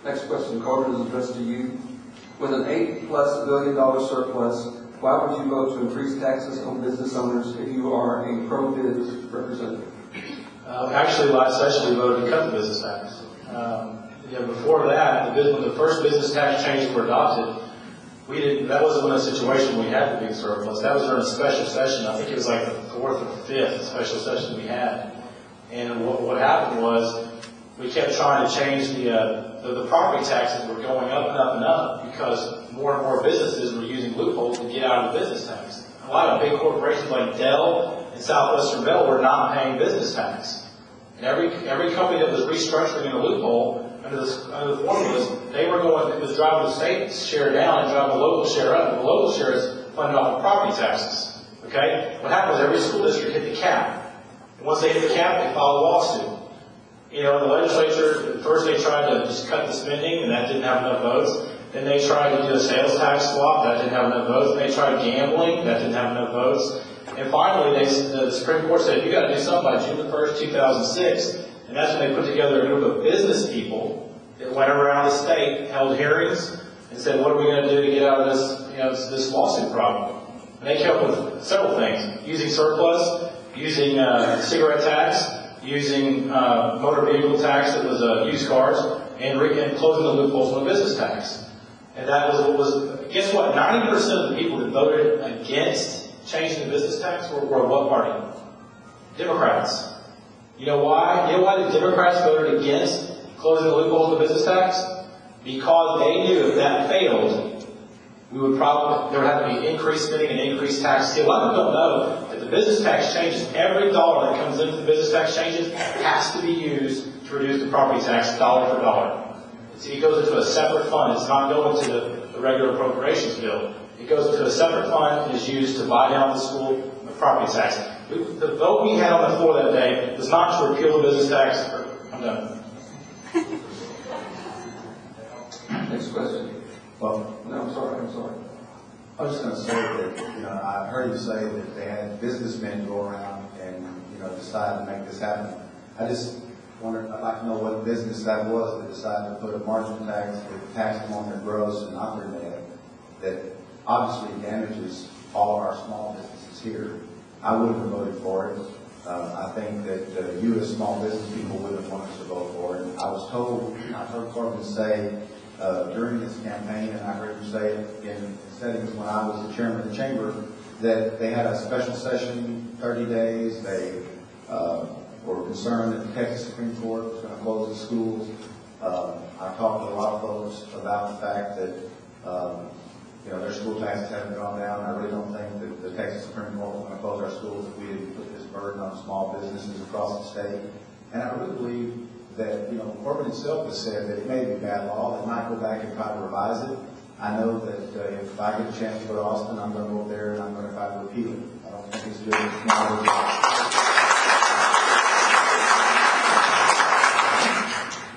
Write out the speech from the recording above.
Next question, Carter, is addressed to you. With an $8+ billion surplus, why would you vote to increase taxes on business owners if you are a pro-biz representative? Actually, last session we voted to cut the business tax. Before that, when the first business tax changes were adopted, that wasn't a situation we had the big surplus. That was during a special session. I think it was like the 4th or 5th special session we had. And what happened was we kept trying to change the property taxes were going up and up and up because more and more businesses were using loopholes to get out of the business tax. A lot of big corporations like Dell and Southwestern Bell were not paying business tax. And every company that was restructuring in a loophole under the formulas, it was driving the state share down and driving the local share up. The local share is funded off of property taxes. Okay? What happened was every school district hit the cap. And once they hit the cap, they filed a lawsuit. In the legislature, first they tried to just cut the spending, and that didn't have enough votes. Then they tried to do a sales tax swap, that didn't have enough votes. Then they tried gambling, that didn't have enough votes. And finally, the Supreme Court said, you got to do something by June the 1st, 2006. And that's when they put together a group of business people that went around the state, held hearings, and said, what are we going to do to get out of this lawsuit problem? And they came up with several things: using surplus, using cigarette tax, using motor vehicle tax that was used cars, and closing the loopholes on the business tax. And that was guess what? 90% of the people that voted against changing the business tax were what party? Democrats. You know why? You know why the Democrats voted against closing the loopholes of the business tax? Because they knew if that failed, there would have to be increased spending and increased tax. See, a lot of people don't know that the business tax changes, every dollar that comes into the business tax changes has to be used to reduce the property tax dollar for dollar. See, it goes into a separate fund. It's not going to the regular appropriations bill. It goes into a separate fund and is used to buy down the school property tax. The vote we had on the floor that day was not to repeal the business tax. I'm done. Next question. Well, no, I'm sorry. I was just going to say that, I heard you say that they had businessmen go around and, decide to make this happen. I just wondered, I'd like to know what business that was that decided to put a margin tax that taxed them on their gross and operating that obviously damages all of our small businesses here. I wouldn't have voted for it. I think that you as small business people wouldn't have wanted to vote for it. I was told, I heard Corbin say during his campaign, and I heard him say it in settings when I was the chairman of the chamber, that they had a special session, 30 days. They were concerned that the Texas Supreme Court was going to close the schools. I talked to a lot of folks about the fact that their school taxes haven't gone down. I really don't think that the Texas Supreme Court was going to close our schools if we didn't put this burden on small businesses across the state. And I really believe that, Corbin himself has said that it may be bad law. They might go back and try to revise it. I know that if I get a chance to go to Austin, I'm going to go up there and I'm going to try to repeal it. I don't think it's good